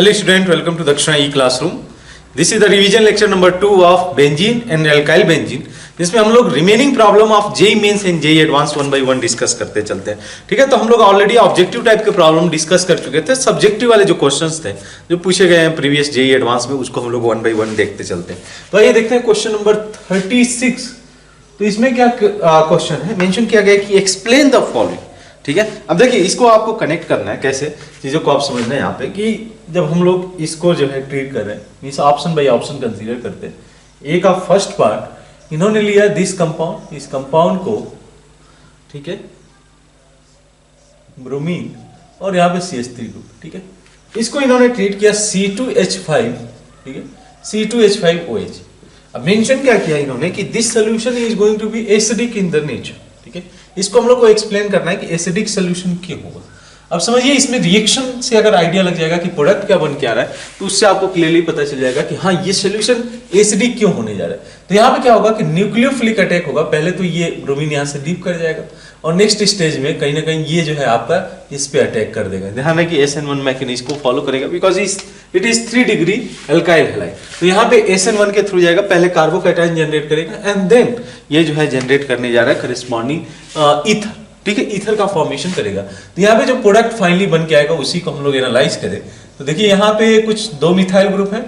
Hello student, welcome to Dakshina E-Classroom. This is the revision lecture number 2 of benzene and alkyl benzene, जिसमें हम लोग remaining problem of JEE Mains and JEE Advance 1 by 1 discuss करते चलते हैं. ठीक है, तो हम लोग ऑलरेडी ऑब्जेक्टिव टाइप के प्रॉब्लम डिस्कस कर चुके थे. सब्जेक्टिव वाले जो क्वेश्चंस थे जो पूछे गए हैं प्रीवियस जेई एडवांस में, उसको हम लोग 1 by 1 देखते चलते हैं. तो आइए देखते हैं क्वेश्चन नंबर 36. तो इसमें क्या क्वेश्चन है, मेंशन किया गया कि एक्सप्लेन द फॉलोइंग. ठीक है, अब देखिए इसको आपको कनेक्ट करना है कैसे, चीजों को आप समझना है यहाँ पे कि जब हम लोग इसको जो है ट्रीट कर रहे हैं means option by option consider करते हैं. ए का फर्स्ट पार्ट इन्होंने लिया दिस कंपाउंड, इस कंपाउंड को, ठीक है, ब्रोमीन और यहाँ पे CH3 ग्रुप. ठीक है, इसको इन्होंने ट्रीट किया C2H5. ठीक है, C2H5OH. अब मेंशन क्या किया इन्होंने कि this solution is going to be acidic in the nature. ठीक है, इसको हम लोग को एक्सप्लेन करना है कि एसिडिक सोल्यूशन क्यों होगा. अब समझिए इसमें रिएक्शन से अगर आइडिया लग जाएगा कि प्रोडक्ट क्या बन के आ रहा है तो उससे आपको क्लियरली पता चल जाएगा कि हाँ ये सोल्यूशन एसिडिक क्यों होने जा रहा है. तो यहाँ पे क्या होगा कि न्यूक्लियोफिलिक अटैक होगा. पहले तो ये ब्रोमीन यहाँ से डीप कर जाएगा और नेक्स्ट स्टेज में कहीं ना कहीं ये जो है आपका इस पे अटैक कर देगा. ध्यान है कि SN1 मैकेनिज्म को फॉलो करेगा because it is 3 degree alkyl halide. तो यहाँ पे SN1 के थ्रू जाएगा, पहले कार्बोकैटायन जनरेट करेगा एंड देन ये जो है जनरेट करने जा रहा है करस्पॉन्डिंग ईथर. ठीक है, ईथर का फॉर्मेशन करेगा. तो यहाँ पे जो प्रोडक्ट फाइनली बन के आएगा उसी को हम लोग एनालाइज करें. तो देखिए यहाँ पे कुछ 2 मिथाइल ग्रुप है,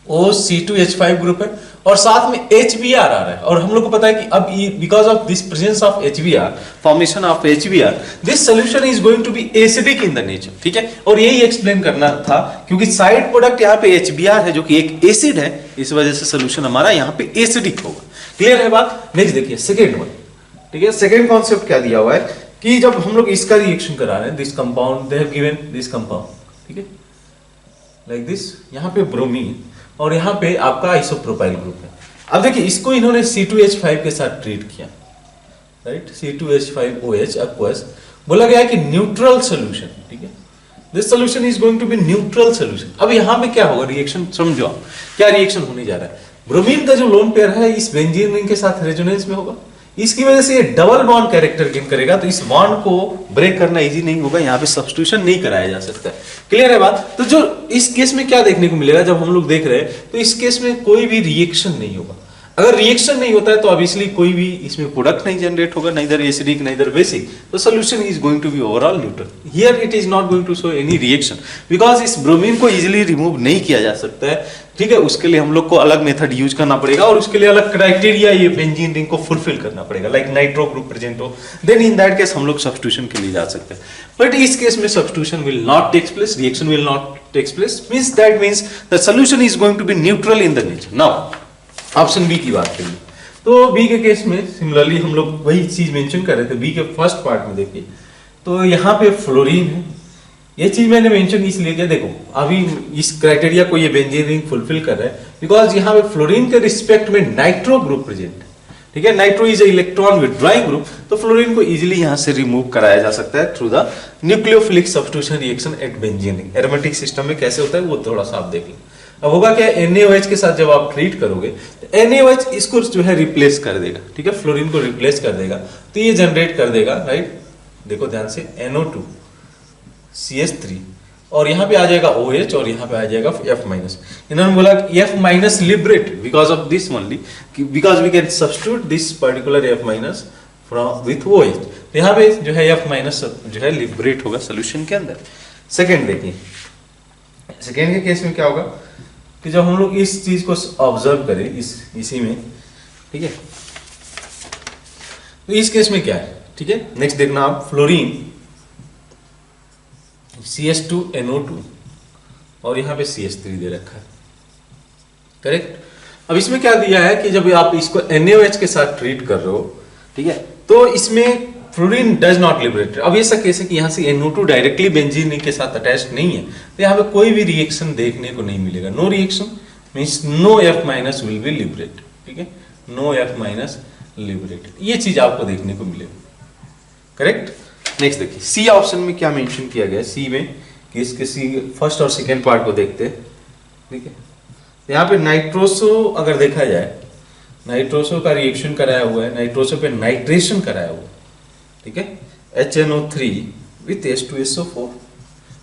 OC2H5 ग्रुप है और साथ में HBr आ रहा है. और हम लोग को पता है कि अब because of this presence of HBr, formation of HBr, this solution is going to be acidic in the nature. ठीक है, और यही एक्सप्लेन करना था क्योंकि साइड प्रोडक्ट यहाँ पे HBr है जो कि एक एसिड है, इस वजह से सोल्यूशन हमारा यहाँ पे एसिडिक होगा. क्लियर है बात. नेक्स्ट देखिए सेकेंड वन. ठीक है, सेकेंड कॉन्सेप्ट क्या दिया हुआ है कि जब हम लोग इसका रिएक्शन करा रहे हैं, this compound they have given this compound, ठीक है, लाइक दिस, यहाँ पे ब्रोमीन और यहाँ पे आपका आइसोप्रोपाइल ग्रुप है. अब देखिए इसको इन्होंने C2H5 के साथ ट्रीट किया, राइट, C2H5OH aqueous. बोला गया है कि न्यूट्रल सोल्यूशन. ठीक है, this solution is going to be neutral solution. अब यहाँ पे क्या होगा रिएक्शन, समझो आप क्या रिएक्शन होने जा रहा है. ब्रोमीन का जो लोन पेयर है इस बेंजीन रिंग के साथ रेजोनेंस में होगा, इसकी वजह से ये डबल बॉन्ड कैरेक्टर गेन करेगा. तो इस बॉन्ड को ब्रेक करना इजी नहीं होगा, यहाँ पे सब्स्टिट्यूशन नहीं कराया जा सकता. क्लियर है बात. तो जो इस केस में क्या देखने को मिलेगा जब हम लोग देख रहे हैं तो इस केस में कोई भी रिएक्शन नहीं होगा. अगर रिएक्शन नहीं होता है तो ऑब्वियसली कोई भी इसमें प्रोडक्ट नहीं जनरेट होगा, नाइदर एसिडिक नाइदर बेसिक. तो solution is going to be overall neutral. Here it is not going to show any reaction because इस ब्रोमीन को इजीली रिमूव नहीं किया जा सकता है. ठीक है, उसके लिए हम लोग को अलग मेथड यूज करना पड़ेगा और उसके लिए अलग क्राइटेरिया ये बेंजीन रिंग को फुलफिल करना पड़ेगा, लाइक नाइट्रो ग्रुप प्रेजेंट हो, देन इन दैट केस हम लोग सब्स्टिट्यूशन के लिए जा सकते हैं. बट इस केस में substitution will not takes place, reaction will not takes place, means that means the solution is going to be neutral in the nature. Now option B की बात करिए तो बी के केस में सिमिलरली हम लोग वही चीज मेंशन कर रहे थे. बी के फर्स्ट पार्ट में देखिए तो यहाँ पे फ्लोरीन है. ये चीज मैंने मेंशन इसलिए किया, देखो अभी इस क्राइटेरिया को ये बेंजीन रिंग फुलफिल कर रहा है बिकॉज यहाँ पे फ्लोरीन के रिस्पेक्ट में नाइट्रो ग्रुप प्रेजेंट है. ठीक है, nitro is electron withdrawing group. तो फ्लोरीन को इजीली यहाँ से रिमूव कराया जा सकता है through the nucleophilic substitution reaction at benzene ring. Aromatic system में कैसे होता है वो थोड़ा सा आप देख लें. अब होगा क्या, NaOH के साथ जब आप ट्रीट करोगे तो NaOH इसको जो है रिप्लेस कर देगा. ठीक है, फ्लोरीन को रिप्लेस कर देगा तो ये जनरेट कर देगा, राइट. देखो ध्यान से NO2 CH3 और यहाँ पे आ जाएगा OH और यहाँ पे आ जाएगा F-. इन्होंने बोला F- liberate because of this only, because we can substitute this particular F- from with OH. तो यहाँ पे जो है F- जो है लिबरेट होगा सोल्यूशन के अंदर. सेकेंड देखिए, सेकेंड के केस में क्या होगा कि जब हम लोग इस चीज को ऑब्जर्व करें इसी में, ठीक है, तो इस केस में क्या है. ठीक है, नेक्स्ट देखना आप, फ्लोरीन CH2NO2 और यहाँ पे CH3 दे रखा है, करेक्ट. अब इसमें क्या दिया है कि जब आप इसको NaOH के साथ ट्रीट कर रहे हो, ठीक है, तो इसमें फ्लोरीन डज नॉट लिबरेट. अब ऐसा केस है कि यहाँ से NO2 डायरेक्टली बेंजीन रिंग के साथ अटैच नहीं है तो यहाँ पे कोई भी रिएक्शन देखने को नहीं मिलेगा. No reaction means no F- will be liberate. ठीक है, नो F- लिबरेट, ये चीज आपको देखने को मिलेगा, करेक्ट. नेक्स्ट देखिए सी ऑप्शन में क्या मेंशन किया गया है. सी में कि इसके सी फर्स्ट और सेकेंड पार्ट को देखते हैं. ठीक है, यहाँ पे नाइट्रोसो अगर देखा जाए, नाइट्रोसो का रिएक्शन कराया हुआ है, नाइट्रोसो पे नाइट्रेशन कराया हुआ है. ठीक है, HNO3 विथ H2SO4.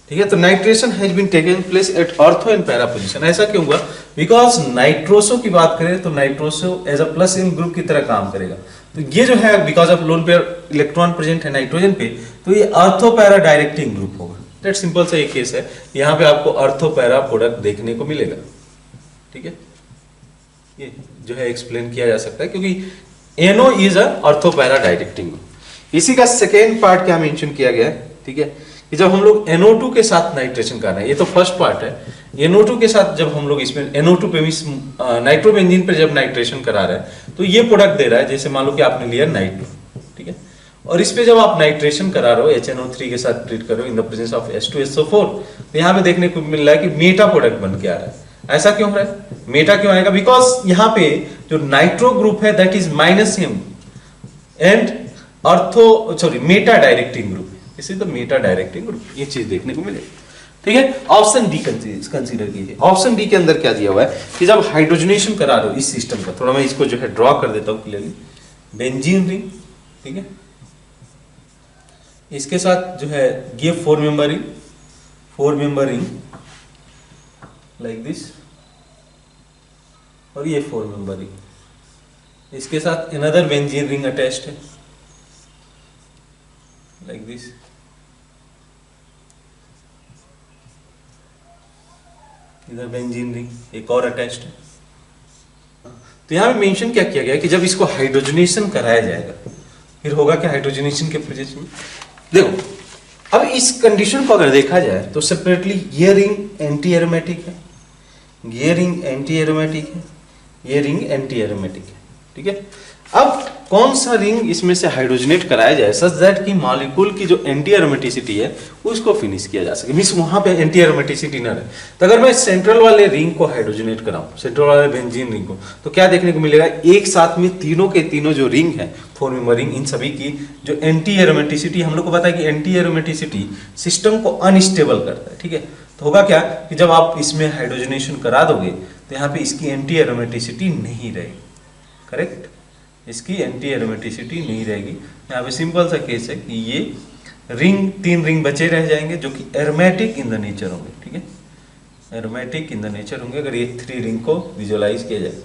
ठीक है। तो nitration has been taken place at ortho and para position. ऐसा क्यों हुआ? बिकॉज नाइट्रोसो की बात करें तो nitroso as a plus in group की तरह काम करेगा। तो ये जो है because of lone pair electron present है नाइट्रोजन पे, तो ये ऑर्थो पैरा डायरेक्टिंग ग्रुप होगा। दैट सिंपल सा ये केस है, यहाँ पे आपको ऑर्थो पैरा प्रोडक्ट देखने को मिलेगा। ठीक है, ये जो है एक्सप्लेन किया जा सकता है क्योंकि NO is a ortho para directing group. इसी का सेकेंड पार्ट क्या मेंशन किया गया है, ठीक है, कि जब हम लोग NO2 के साथ नाइट्रेशन कर रहे हैं, ये तो फर्स्ट पार्ट है। NO2 के साथ जब हम लोग इसमें NO2 पे मींस नाइट्रोबेंजीन पे जब नाइट्रेशन करा रहे हैं तो ये प्रोडक्ट दे रहा है। जैसे मान लो कि आपने लिया नाइट्रो, ठीक है, और इस पे जब आप नाइट्रेशन करा रहे हो HNO3 के साथ ट्रीट कर रहे हो इन द प्रेजेंस ऑफ H2SO4, तो यहाँ पे देखने को मिल रहा है कि मेटा प्रोडक्ट बन के आ रहा है। ऐसा क्यों हो रहा है? मेटा क्यों आएगा? बिकॉज यहाँ पे जो नाइट्रो ग्रुप है that is -M and ortho sorry Meta directing group, this is the Meta directing group. ये चीज देखने को मिलेगी। ठीक है, ऑप्शन डी कंसीडर कीजिए। ऑप्शन डी के अंदर क्या दिया हुआ है कि जब हाइड्रोजनेशन करा रहे हो इस सिस्टम का, थोड़ा मैं इसको जो है ड्रॉ कर देता हूं क्लियरली, बेंजीन रिंग, ठीक है, इसके साथ जो है ये 4 मेंबर रिंग लाइक दिस, और ये 4 मेंबर रिंग, इसके साथ अनदर बेंजीन रिंग अटैच्ड है लाइक दिस, इधर बेंजीन रिंग एक और अटैच्ड है। तो यहां पे मेंशन क्या किया गया कि जब इसको हाइड्रोजनेशन कराया जाएगा, फिर होगा क्या हाइड्रोजनेशन के प्रोसेस में? देखो, अब इस कंडीशन को अगर देखा जाए तो सेपरेटली ये रिंग एंटी एरोमेटिक है, ये रिंग एंटी एरोमेटिक है, ये रिंग एंटी एरोमेटिक है। ठीक है, अब कौन सा रिंग इसमें से हाइड्रोजनेट कराया जाए सच दैट कि मॉलिक्यूल की जो एंटी एरोमेटिसिटी है उसको फिनिश किया जा सके, मींस वहां पे एंटी एरोमेटिसिटी ना रहे। तो अगर मैं सेंट्रल वाले रिंग को हाइड्रोजनेट कराऊं, सेंट्रल वाले बेंजीन रिंग को, तो क्या देखने को मिलेगा? एक साथ में तीनों के तीनों जो रिंग है 4 मेंबर रिंग, इन सभी की जो एंटी एरोमेटिसिटी, हम लोग को पता है कि एंटी एरोमेटिसिटी सिस्टम को अनस्टेबल करता है। ठीक है, तो होगा क्या कि जब आप इसमें हाइड्रोजनेशन करा दोगे तो यहाँ पे इसकी एंटी एरोमेटिसिटी नहीं रहेगी। करेक्ट, इसकी एंटी एरोमेटिसिटी नहीं रहेगी। यहाँ पे सिंपल सा केस है कि ये रिंग 3 रिंग बचे रह जाएंगे जो कि एरोमेटिक इन द नेचर होंगे। ठीक है, एरोमेटिक इन द नेचर होंगे। अगर ये 3 रिंग को विजुअलाइज किया जाए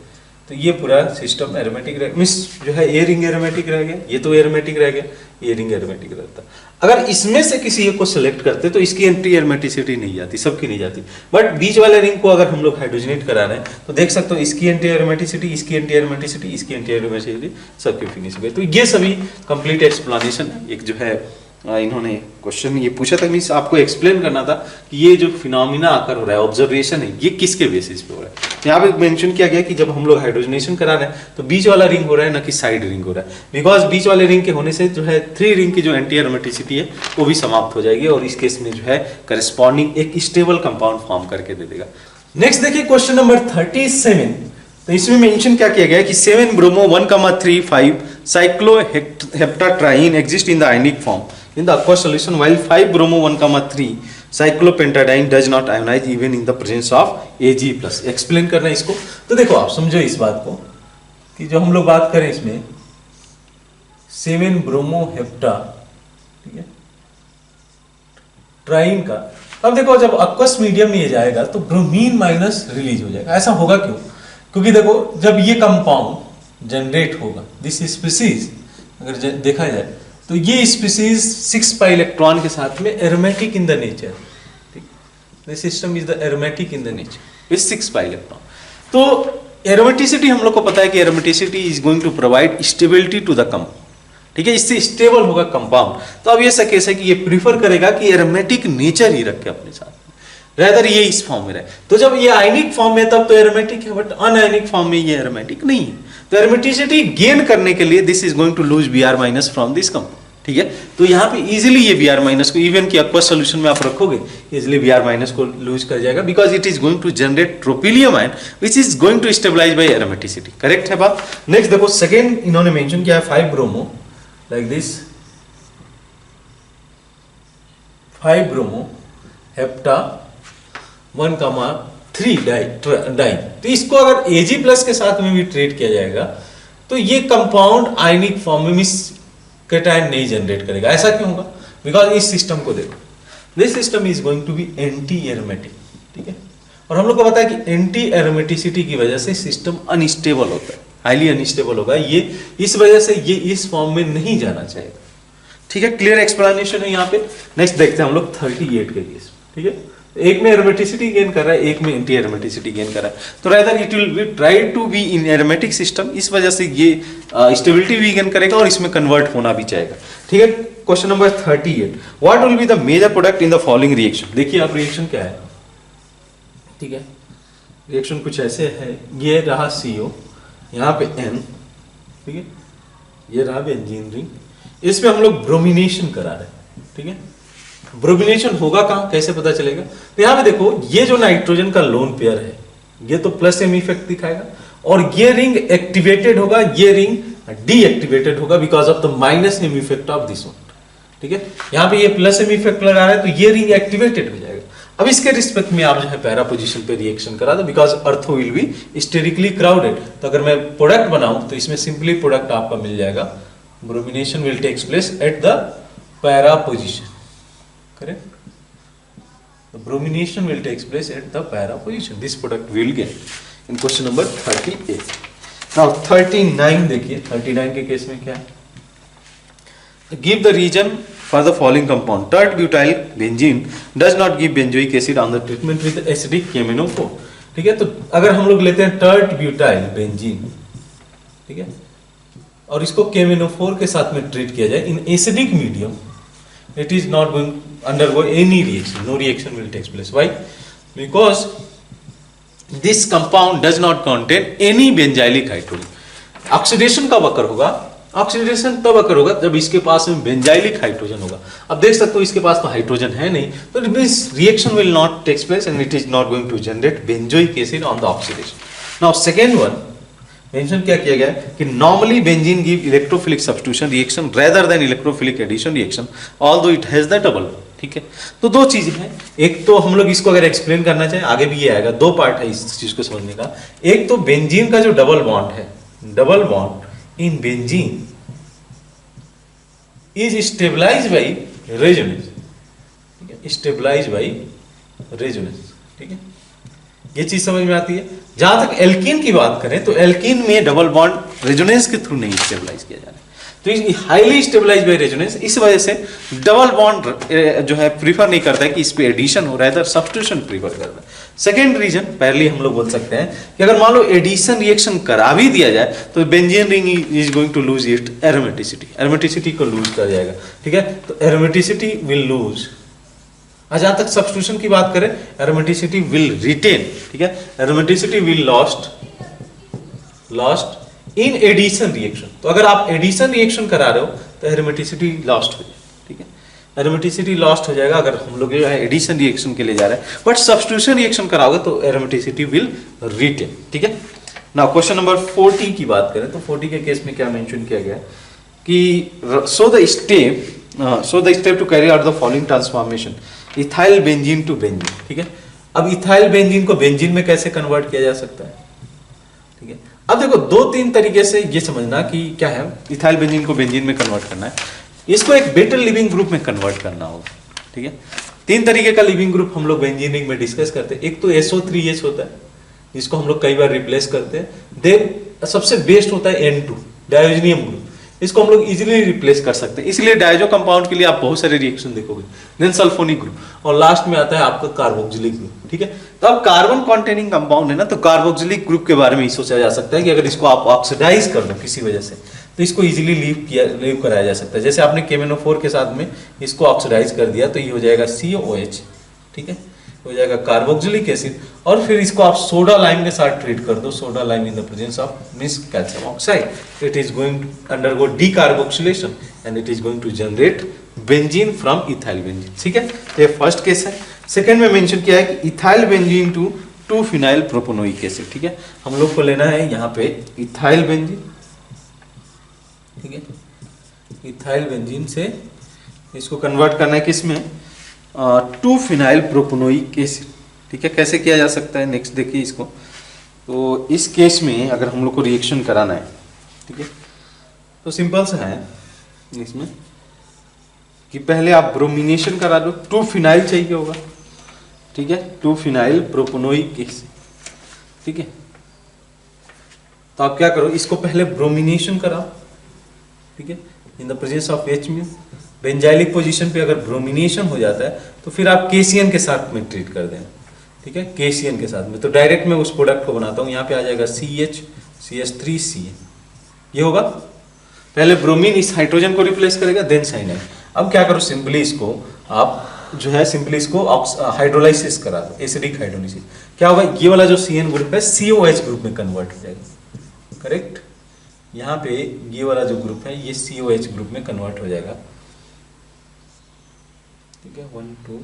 तो ये पूरा सिस्टम एरोमेटिक रह, मींस जो है ये रिंग एरोमेटिक रह गया, ये तो एरोमेटिक रह गया, ये रिंग एरोमेटिक रहता। अगर इसमें से किसी एक को सिलेक्ट करते तो इसकी एंटी एरोमेटिसिटी नहीं जाती, सबकी नहीं जाती। बट बीच वाले रिंग को अगर हम लोग हाइड्रोजनेट करा रहे हैं तो देख सकते हो इसकी एंटी एरोमेटिसिटी, इसकी एंटी एरोमेटिसिटी, इसकी एंटी एरोमेटिसिटी, सबकी फिनिश हो गई। तो ये सभी कंप्लीट एक्सप्लेनेशन है। एक जो है इन्होंने क्वेश्चन ये पूछा था, मींस आपको एक्सप्लेन करना था कि ये जो फिनोमिना आकर हो रहा है, ऑब्जर्वेशन है, ये किसके बेसिस पे हो रहा है। यहाँ पे मेंशन किया गया कि जब हम लोग हाइड्रोजनेशन करा रहे हैं तो बीच वाला रिंग हो रहा है ना कि साइड रिंग हो रहा है, बिकॉज बीच वाले रिंग के होने से जो है 3 रिंग की जो एंटी एरोमेटिसिटी है वो भी समाप्त हो जाएगी और इस केस में जो है करस्पॉन्डिंग एक स्टेबल कंपाउंड फॉर्म करके दे देगा। नेक्स्ट देखिए क्वेश्चन नंबर 37। तो इसमें मेंशन क्या किया गया है कि 7 bromo 1,3,5 cycloheptatriene exist in the ionic form in the aqueous solution while 5 bromo 1,3 cyclopentadiene does not ionize even in the presence of Ag+। Explain करना है इसको। तो देखो आप समझो इस बात को कि जो हम लोग बात करें इसमें 7 ब्रोमो हेप्टा, ठीक है, ट्राइन का, अब देखो जब aqueous मीडियम में ये जाएगा तो ब्रोमीन माइनस रिलीज हो जाएगा। ऐसा होगा क्यों? क्योंकि देखो जब ये कंपाउंड जनरेट होगा, दिस स्पीसीज अगर देखा जाए तो ये स्पीसीज 6 पाई इलेक्ट्रॉन के साथ में एरोमेटिक इन द नेचर, ठीक, the system is the aromatic in the nature with 6 pi electron. तो एरोमेटिसिटी हम लोग को पता है कि aromaticity is going to provide stability to the compound. ठीक है, इससे स्टेबल होगा कंपाउंड। तो अब ये ऐसा केस है कि ये प्रीफर करेगा कि एरोमेटिक नेचर ही रखे अपने साथ, रेदर ये इस फॉर्म में रहे। तो जब ये आयनिक फॉर्म में तब तो एरोमेटिक है, बट अनआयनिक फॉर्म में ये एरोमेटिक नहीं है। तो एरोमेटिसिटी गेन करने के लिए this is going to lose Br- from this compound. ठीक है, तो यहाँ पे इजीली ये Br- को इवन की aqueous सॉल्यूशन में आप रखोगे इजीली Br- को लूज कर जाएगा, because it is going to generate tropylium ion which is going to stabilize by aromaticity. Correct है बात। नेक्स्ट देखो सेकेंड इन्होंने मेंशन किया है 5 bromo like this, 5 bromo hepta 1,3 diene. तो इसको अगर Ag+ के साथ में भी ट्रीट किया जाएगा तो ये कंपाउंड आयनिक फॉर्म में मिस कैटायन नहीं जनरेट करेगा। ऐसा क्यों होगा? बिकॉज इस सिस्टम को देखो, this system is going to be anti aromatic, ठीक है। और हम लोग को पता है कि एंटी एरोमेटिसिटी की वजह से सिस्टम अनस्टेबल होता है, हाईली अनस्टेबल होगा, ये इस वजह से ये इस फॉर्म में नहीं जाना चाहेगा, ठीक है। क्लियर एक्सप्लेनेशन है यहाँ पे। नेक्स्ट देखते हैं हम लोग 38 के केस, ठीक है। एक में एरोमेटिसिटी गेन कर रहा है, एक में एंटी एरोमेटिसिटी गेन कर रहा है, तो rather it will be try to be in aromatic system, इस वजह से ये स्टेबिलिटी भी गेन करेगा और इसमें कन्वर्ट होना भी चाहेगा, ठीक है। Question number 38, what will be the major product in the following reaction. देखिए आप रिएक्शन क्या है, ठीक है। रिएक्शन कुछ ऐसे है, ये रहा CO, यहाँ पे N, ठीक है, ये रहा बेंजीन रिंग, इसमें हम लोग ब्रोमिनेशन करा रहे हैं, ठीक है। ब्रोमिनेशन होगा कहाँ, कैसे पता चलेगा, तो यहाँ पे देखो ये जो नाइट्रोजन का लोन पेयर है ये तो प्लस एम इफेक्ट दिखाएगा, और ये रिंग एक्टिवेटेड होगा, ये रिंग डीएक्टिवेटेड होगा because of the minus M effect of this one, ठीक है। यहाँ पे ये प्लस एम इफेक्ट लगा रहा है तो ये रिंग एक्टिवेटेड हो जाएगा। अब इसके रिस्पेक्ट में आप जो है पैरा पोजीशन पे रिएक्शन करा दो बिकॉज अर्थो विल बी स्टेरिकली क्राउडेड, तो अगर मैं प्रोडक्ट बनाऊं तो इसमें सिंपली प्रोडक्ट आपका मिल जाएगा, bromination will takes place at the para position, correct, the bromination will takes place at the para position, this product will get in question number 38. now 39 देखिए, 39 के केस में क्या है, give the region for the following compound, tert butyl benzene does not give benzoic acid on the treatment with acidic KMnO4, ठीक है। तो अगर हम लोग लेते हैं tert butyl benzene, ठीक है, और इसको KMnO4 के साथ में ट्रीट किया जाए in acidic medium, it is not going to undergo any reaction, no reaction will take place. Why? Because this compound does not contain any benzylic hydrogen. Oxidation कब अकर होगा, ऑक्सीडेशन तब अकर होगा जब इसके पास में बेंजाइलिक हाइड्रोजन होगा। अब देख सकते हो इसके पास तो हाइड्रोजन है नहीं, तो it means reaction will not takes place and it is not going to generate benzoic acid on the oxidation. Now second one mention क्या किया गया है कि normally benzene give electrophilic substitution reaction rather than electrophilic addition reaction although it has the double, ठीक है। तो दो चीजें हैं, एक तो हम लोग इसको अगर एक्सप्लेन करना चाहें आगे भी ये आएगा, दो पार्ट है इस चीज को समझने का। एक तो बेंजीन का जो डबल बॉन्ड है, double bond in benzene is stabilised by resonance, ठीक है, स्टेबलाइज्ड बाय रेजोनेंस, ठीक है, ये चीज समझ में आती है। जहां तक एल्कीन की बात करें तो एल्कीन में डबल बॉन्ड रेजोनेंस के थ्रू नहीं स्टेबलाइज किया जा रहा है, तो हाईली स्टेबलाइज बाय रेजोनेंस, इस वजह से डबल बॉन्ड जो है प्रीफर नहीं करता है कि इस पे एडिशन हो रहा है, सब्स्टिट्यूशन प्रीफर करता है। सेकेंड रीजन, पहले हम लोग बोल सकते हैं कि अगर मान लो एडिशन रिएक्शन करा भी दिया जाए तो benzene ring is going to lose it aromaticity, aromaticity को लूज कर जाएगा, ठीक है। तो एरोमेटिसिटी विल लूज, जहां तक सब्स्टिट्यूशन की बात करें एरोमेटिसिटी विल रिटेन, ठीक है, aromaticity will lost in addition reaction. तो अगर आप एडिशन रिएक्शन करा रहे हो तो एरोमेटिसिटी लॉस्ट हो जाएगा, ठीक है, एरोमेटिसिटी लॉस्ट हो जाएगा अगर हम लोग जो है एडिशन रिएक्शन के लिए जा रहे हैं, बट सब्स्टिट्यूशन रिएक्शन कराओगे तो एरोमेटिसिटी विल रिटेन, ठीक है। नाउ क्वेश्चन नंबर 40 की बात करें तो 40 के केस में क्या मेंशन किया गया कि so the step to carry out the following transformation, ethyl benzene to benzene, ठीक है। अब इथाइल बेंजीन को बेंजीन में कैसे कन्वर्ट किया जा सकता है, ठीक है। अब देखो दो तीन तरीके से ये समझना कि क्या है, इथाइल बेंजीन को बेंजीन में कन्वर्ट करना है, इसको एक बेटर लिविंग ग्रुप में कन्वर्ट करना होगा, ठीक है। तीन तरीके का लिविंग ग्रुप हम लोग बेंजीनिंग में डिस्कस करते हैं। एक तो SO3H होता है जिसको हम लोग कई बार रिप्लेस करते हैं, देन सबसे बेस्ट होता है N2 डायोजनियम ग्रुप, इसको हम लोग इजीली रिप्लेस कर सकते हैं, इसलिए डायजो कंपाउंड के लिए आप बहुत सारे रिएक्शन देखोगे। देन सल्फोनिक ग्रुप और लास्ट में आता है आपका कार्बोक्सिलिक ग्रुप, ठीक है। तो अब कार्बन कॉन्टेनिंग कंपाउंड है ना, तो कार्बोक्सिलिक ग्रुप के बारे में ही सोचा जा सकता है कि अगर इसको आप ऑक्सीडाइज कर दो किसी वजह से तो इसको इजीली लीव कराया जा सकता है। जैसे आपने KMnO4 के साथ में इसको ऑक्सीडाइज कर दिया तो ये हो जाएगा COOH, ठीक है, हो जाएगा कार्बोक्सिलिक एसिड, और फिर इसको आप सोडा लाइम के साथ ट्रीट कर दो, soda lime in the presence of means calcium oxide, it is going to undergo decarboxylation and it is going to generate benzene from ethyl benzene, ठीक है। तो ये फर्स्ट केस है। सेकंड में मेंशन किया है कि ethyl benzene to two phenyl propanoic acid, ठीक है। हम लोग को लेना है यहाँ पे इथाइल बेंजीन, ठीक है, इथाइल बेंजीन से इसको कन्वर्ट करना है किसमें, 2-फिनाइल प्रोपोनोइक एसिड, ठीक है। कैसे किया जा सकता है, नेक्स्ट देखिए इसको। तो इस केस में अगर हम लोग को रिएक्शन कराना है, ठीक है, तो सिंपल सा है, इसमें कि पहले आप ब्रोमिनेशन करा दो, 2 फिनाइल चाहिए होगा, ठीक है, 2 फिनाइल प्रोपेनोइक एसिड, ठीक है। तो आप क्या करो, इसको पहले ब्रोमिनेशन कराओ, ठीक है, इन द प्रेजेंस ऑफ H में बेंजाइलिक पोजीशन पे अगर ब्रोमिनेशन हो जाता है तो फिर आप केसीएन के साथ में ट्रीट कर देना, ठीक है, केसीएन के साथ में। तो डायरेक्ट मैं उस प्रोडक्ट को बनाता हूँ, यहाँ पे आ जाएगा CH CH3Cn, ये होगा। पहले ब्रोमीन इस हाइड्रोजन को रिप्लेस करेगा, देन साइनाइड। अब क्या करो, सिंपली इसको आप जो है सिंपली इसको हाइड्रोलाइसिस करा दो, एसिडिक हाइड्रोलाइसिस। क्या होगा, ये वाला जो CN ग्रुप है COH ग्रुप में कन्वर्ट हो जाएगा, करेक्ट। यहाँ पे ये वाला जो ग्रुप है ये COH ग्रुप में कन्वर्ट हो जाएगा, ठीक है, 1 2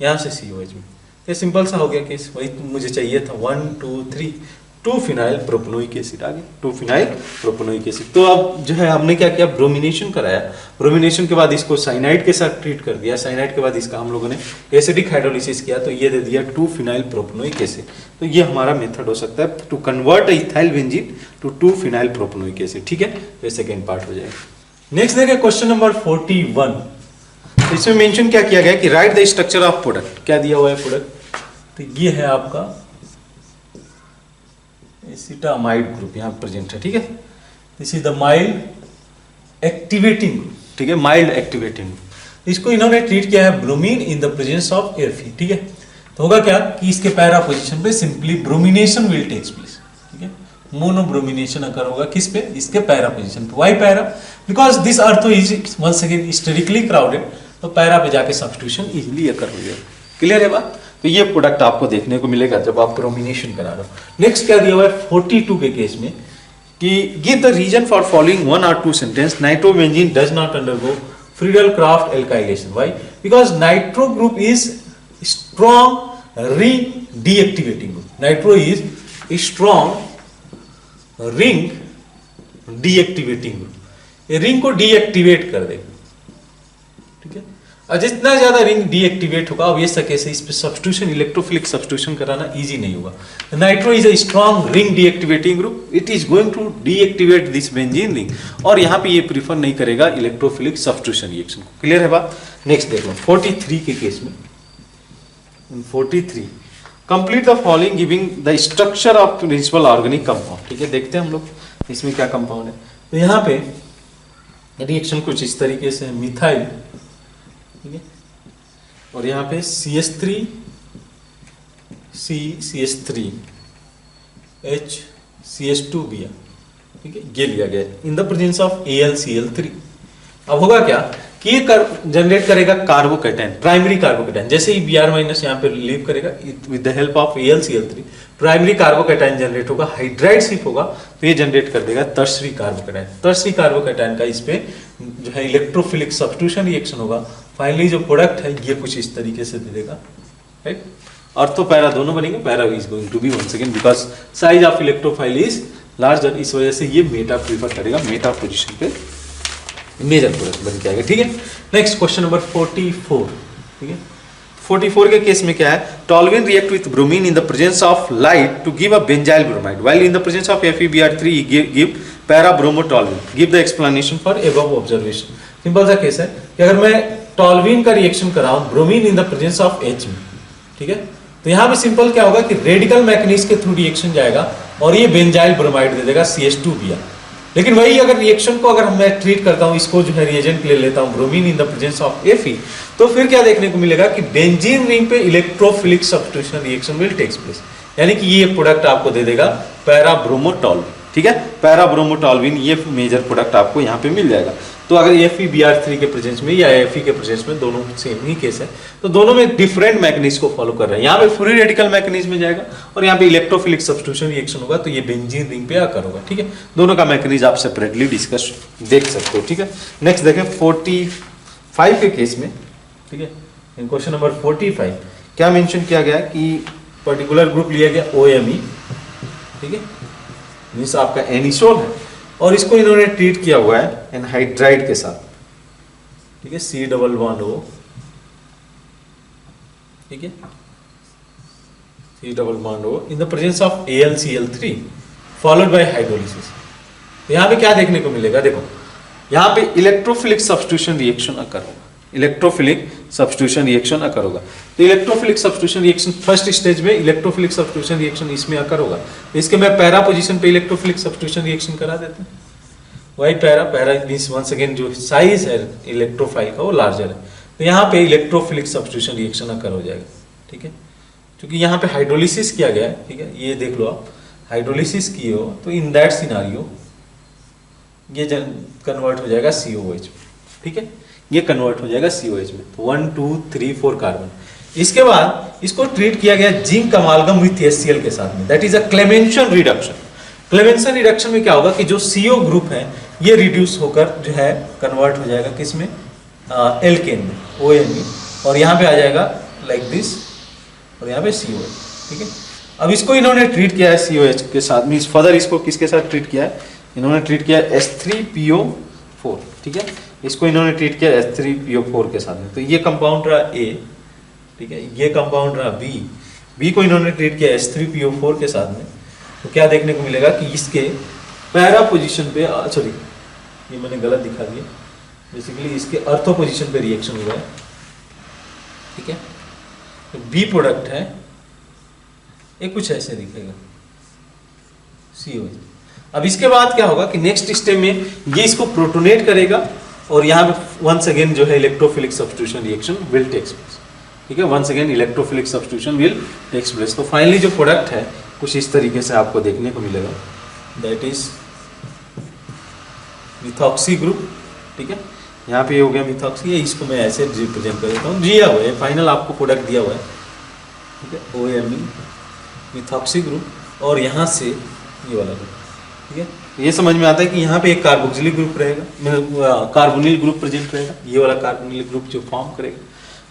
यहाँ से COH में। ये सिंपल सा हो गया केस, वही मुझे चाहिए था, 1 2 3 2 फिनाइल प्रोपेनोइक एसिड आ गया, 2 फिनाइल प्रोपेनोइक एसिड। तो अब जो है हमने क्या किया, ब्रोमिनेशन कराया, ब्रोमिनेशन के बाद इसको साइनाइड के साथ ट्रीट कर दिया, साइनाइड के बाद इसका हम लोगों ने एसिडिक हाइड्रोलिसिस किया, तो ये दे दिया 2 फिनाइल प्रोपेनोइक एसिड। तो ये हमारा मेथड हो सकता है to convert ethyl benzene to 2 phenyl propanoic acid, ठीक है। ये सेकेंड पार्ट हो जाएगा। नेक्स्ट देखिए क्वेश्चन नंबर 41। इसमें मेंशन क्या किया गया कि right the structure of product, क्या दिया हुआ है प्रोडक्ट, तो ये है आपका एसिटामाइड ग्रुप यहाँ प्रेजेंट है, ठीक है। This is the mild activating group, ठीक है, माइल्ड एक्टिवेटिंग। इसको इन्होंने ट्रीट किया है bromine in the presence of Fe, ठीक है। तो होगा क्या कि इसके पैरा पोजीशन पे simply bromination will takes place, ठीक है, मोनोब्रोमिनेशन अकर होगा किस पे, इसके पैरा पोजीशन पे। Why para, because this ortho is once again sterically crowded, तो पैरा पे जाके सब्स्टिट्यूशन इजीली अकर हो जाएगा। क्लियर है बात। तो ये प्रोडक्ट आपको देखने को मिलेगा जब आप ब्रोमिनेशन करा रहे हो। नेक्स्ट क्या दिया हुआ है 42 के केस में कि give the reason for following 1 or 2 sentence, nitrobenzene does not undergo Friedel Crafts alkylation. Why, because nitro group is strong ring deactivating group. Nitro is strong ring deactivating group, ये रिंग को deactivate कर देगा, ठीक है। और जितना ज्यादा रिंग डीएक्टिवेट होगा, अब ये सके से इस पे सब्स्टिट्यूशन, इलेक्ट्रोफिलिक सब्स्टिट्यूशन कराना इजी नहीं होगा। Nitro is a strong ring deactivating group, it is going to deactivate this benzene ring, और यहाँ पे ये प्रीफर नहीं करेगा इलेक्ट्रोफिलिक सब्स्टिट्यूशन रिएक्शन को। क्लियर है बात। नेक्स्ट देखो 43 के केस में, 43 complete the following giving the structure of principal organic compound, ठीक है। देखते हैं हम लोग इसमें क्या कंपाउंड है। तो यहाँ पे रिएक्शन कुछ इस तरीके से, मिथाइल, ठीक है, और यहाँ पे CH3 C CH3 H CH2Br, ठीक है, ये लिया गया इन द प्रेजेंस ऑफ AlCl3। अब होगा क्या कि ये जनरेट करेगा कार्बोकैटायन, प्राइमरी कार्बोकैटायन। जैसे ही Br माइनस यहाँ पे लीव करेगा with the help of AlCl3, primary carbocation generate होगा, हाइड्राइड शिप होगा, तो ये जनरेट कर देगा टर्शरी कार्बोकैटायन। टर्शरी कार्बोकैटायन का इस पे जो है इलेक्ट्रोफिलिक सब्स्टिट्यूशन रिएक्शन होगा। फाइनली जो प्रोडक्ट है ये कुछ इस तरीके से दे देगा, राइट। और तो पैरा दोनों बनेंगे, para is going to be once again because size of electrophile is larger, इस वजह से ये मेटा प्रीफर करेगा, मेटा पोजीशन पे मेजर प्रोडक्ट बन के आएगा, ठीक है। नेक्स्ट क्वेश्चन नंबर 44, ठीक है। 44 के केस में क्या है, toluene react with bromine in the presence of light to give a benzyl bromide, while in the presence of FeBr3 give para bromotoluene. Give the explanation for above observation. Simple सा case है कि अगर मैं toluene का reaction कराऊं bromine in the presence of H में, ठीक है, तो यहाँ पे सिंपल क्या होगा कि रेडिकल मैकेनिज्म के थ्रू रिएक्शन जाएगा और ये बेंजाइल ब्रोमाइड दे देगा CH2Br। लेकिन वही अगर रिएक्शन को अगर मैं ट्रीट करता हूँ, इसको जो है रिएजेंट ले लेता हूँ bromine in the presence of Fe, तो फिर क्या देखने को मिलेगा कि बेंजीन रिंग पे electrophilic substitution reaction will takes place, यानी कि ये प्रोडक्ट आपको दे देगा पैराब्रोमोटॉल्विन, ठीक है। पैराब्रोमोटॉल्विन ये मेजर प्रोडक्ट आपको यहाँ पे मिल जाएगा। तो अगर FeBr3 के प्रेजेंस में या Fe के प्रेजेंस में, दोनों सेम ही केस है, तो दोनों में डिफरेंट मैकेनिज्म को फॉलो कर रहे हैं। यहाँ पे फ्री रेडिकल मैकेनिज्म में जाएगा और यहाँ पे इलेक्ट्रोफिलिक सब्स्टिट्यूशन रिएक्शन होगा, तो ये बेंजीन रिंग पे आकर होगा, ठीक है। दोनों का मैकेनिज्म आप सेपरेटली डिस्कस देख सकते हो, ठीक है। नेक्स्ट देखें 45 के केस में, ठीक है। इन क्वेश्चन नंबर 45 क्या मेंशन किया गया कि पर्टिकुलर ग्रुप लिया गया OMe, ठीक है, मीन्स आपका एनिसोल है, और इसको इन्होंने ट्रीट किया हुआ है एनहाइड्राइड के साथ, ठीक है, C++O, ठीक है, C++O in the presence of AlCl3 followed by hydrolysis. तो यहाँ पे क्या देखने को मिलेगा, देखो यहाँ पे इलेक्ट्रोफिलिक सब्स्टिट्यूशन रिएक्शन अकर होगा, इलेक्ट्रोफिलिक सब्स्टिट्यूशन रिएक्शन अकर होगा। तो electrophilic substitution reaction first stage में इलेक्ट्रोफिलिक सब्स्टिट्यूशन रिएक्शन इसमें अकर होगा। इसके मैं पैरा पोजीशन पे इलेक्ट्रोफिलिक सब्स्टिट्यूशन रिएक्शन करा देते हैं। Why para means once again जो साइज है इलेक्ट्रोफाइल का वो लार्जर है, तो यहाँ पे इलेक्ट्रोफिलिक सब्स्टिट्यूशन रिएक्शन अकर हो जाएगा। ठीक है, क्योंकि यहाँ पे हाइड्रोलिसिस किया गया है। ठीक है, ये देख लो आप, हाइड्रोलिसिस किए हो तो इन दैट सिनारियो ये कन्वर्ट हो जाएगा COH में। ठीक है, ये कन्वर्ट हो जाएगा COH में। तो 1 2 3 4 कार्बन। इसके बाद इसको ट्रीट किया गया जिंक अमालगम विथ HCl के साथ में, that is a Clemmensen reduction. Clemmensen reduction में क्या होगा कि जो CO ग्रुप है ये रिड्यूस होकर जो है कन्वर्ट हो जाएगा किसमें, एल्केन में, OMe, और यहाँ पे आ जाएगा लाइक दिस, और यहाँ पे COH। ठीक है, अब इसको इन्होंने ट्रीट किया है COH के साथ में। फर्दर इसको किसके साथ ट्रीट किया है, इन्होंने ट्रीट किया H3PO4। ठीक है, इसको इन्होंने ट्रीट किया H3PO4 के साथ में। तो ये कंपाउंड रहा A, ठीक है, ये कंपाउंड रहा B को इन्होंने ट्रीट किया H3PO4 के साथ में। तो क्या देखने को मिलेगा कि इसके पैरा पोजीशन पे, सॉरी ये मैंने गलत दिखा दिया, बेसिकली इसके अर्थो पोजीशन पे रिएक्शन हुआ है। ठीक है, तो B प्रोडक्ट है, ये कुछ ऐसे दिखेगा COH। अब इसके बाद क्या होगा कि नेक्स्ट स्टेप में ये इसको प्रोटोनेट करेगा, और यहाँ पे वंस अगेन जो है electrophilic substitution reaction will takes place. ठीक है, once again electrophilic substitution will takes place. तो फाइनली जो प्रोडक्ट है कुछ इस तरीके से आपको देखने को मिलेगा, दैट इज मिथॉक्सी ग्रुप। ठीक है, यहाँ पे हो गया मिथॉक्सी, इसको मैं ऐसे रिप्रेजेंट कर देता हूँ, दिया हुआ है फाइनल आपको प्रोडक्ट दिया हुआ है। ठीक है, OMe मिथॉक्सी ग्रुप, और यहाँ से ये वाला ग्रुप। ठीक है, ये समझ में आता है कि यहाँ पे एक कार्बोक्सिलिक ग्रुप रहेगा, कार्बोनिल ग्रुप प्रेजेंट रहेगा, ये वाला कार्बोनिल ग्रुप जो फॉर्म करेगा।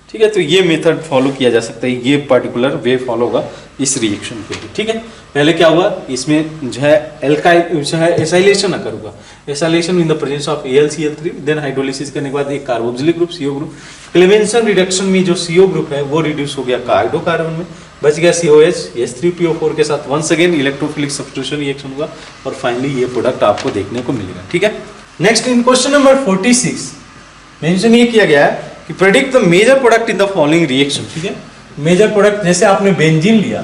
ठीक है, तो ये मेथड फॉलो किया जा सकता है, ये पर्टिकुलर वे फॉलो होगा इस रिएक्शन के लिए। ठीक है, पहले क्या हुआ, इसमें जो है एल्काइल जो है एसाइलेशन अकर हुआ, acylation in the presence of AlCl3, then hydrolysis करने के बाद एक carboxylic group CO group. Clemmensen reduction में जो CO ग्रुप है वो रिड्यूस हो गया हाइड्रोकार्बन में, बच गया COH, H3PO4 के साथ once again electrophilic substitution reaction हुआ, और फाइनली ये प्रोडक्ट आपको देखने को मिलेगा। ठीक है, next in question number 46 mention ये किया गया है कि predict the major product in the following reaction. ठीक है, मेजर प्रोडक्ट जैसे आपने बेंजीन लिया,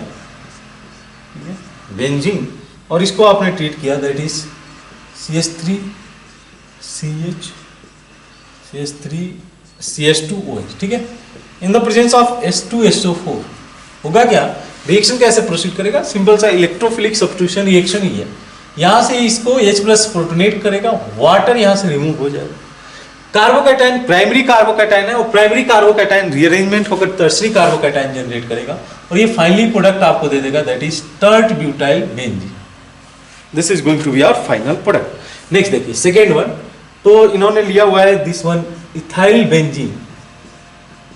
ठीक है, बेंजीन, और इसको आपने ट्रीट किया, that is CH3 CH CH3 CH2OH। ठीक है, इन द प्रेजेंस ऑफ H2SO4 होगा क्या, रिएक्शन कैसे प्रोसीड करेगा, सिंपल सा इलेक्ट्रोफिलिक सब्स्टिट्यूशन रिएक्शन ही है। यहां से इसको H+ प्रोटोनेट करेगा, वाटर यहां से रिमूव हो जाएगा, कार्बोकैटायन प्राइमरी कार्बोकैटायन है, और प्राइमरी कार्बोकैटायन रीअरेंजमेंट होकर टर्सरी कार्बोकैटायन जनरेट करेगा, और ये फाइनली प्रोडक्ट आपको दे देगा, that is tert butyl benzene. This is going to be our final product. Next देखिए सेकेंड वन, तो इन्होंने लिया हुआ है this one ethyl benzene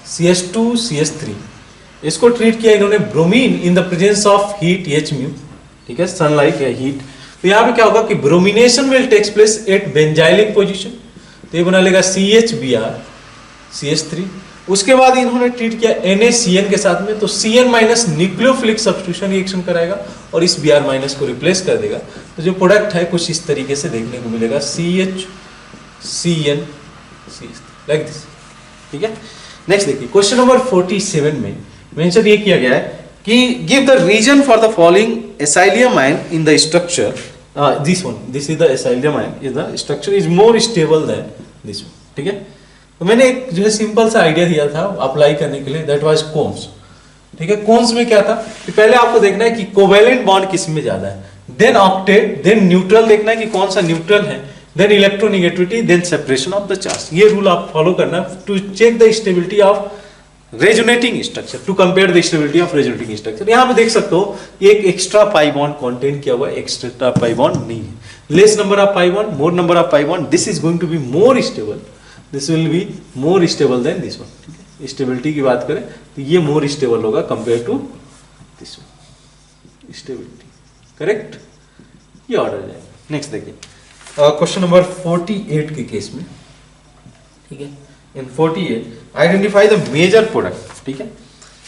CH2 CH3, इसको ट्रीट किया इन्होंने bromine in the presence of heat Hmu। ठीक है, सनलाइट या हीट। तो यहाँ पे क्या होगा कि bromination will takes place at benzylic position, तो ये बना लेगा CHBr CH3। उसके बाद इन्होंने ट्रीट किया NaCN के साथ में, तो CN minus nucleophilic substitution reaction कराएगा और इस Br माइनस को रिप्लेस कर देगा। तो जो प्रोडक्ट है कुछ इस तरीके से देखने को मिलेगा, CHCN लाइक दिस। ठीक है, नेक्स्ट देखिए क्वेश्चन नंबर 47 में मेंशन ये किया गया है कि give the reason for the following acylium ion in the structure, this one, this is the acylium ion, is the structure is more stable than this one। ठीक है, तो मैंने एक जो है सिंपल सा आइडिया दिया था अप्लाई करने के लिए, दैट वाज कोन्स। ठीक है, कोन्स में क्या था कि पहले आपको देखना है कि कोवेलेंट बॉन्ड किस में ज्यादा है, देन ऑक्टेट, देन न्यूट्रल देखना है कि कौन सा न्यूट्रल है, then electronegativity, then separation of the charge. ये रूल आप फॉलो करना to check the stability of resonating structure, to compare the stability of resonating structure. यहाँ पे देख सकते हो एक एक्स्ट्रा पाई बॉन्ड कंटेन किया हुआ है, एक्स्ट्रा पाई बॉन्ड नहीं है, less number of pi bond, more number of pi bond, this is going to be more stable, this will be more stable than this one. ठीक है, stability की बात करें तो ये मोर स्टेबल होगा compare to this one, stability correct, ये order जाएगा। नेक्स्ट देखिए क्वेश्चन नंबर 48 के केस में। ठीक है, in 48 identify the major product. ठीक है,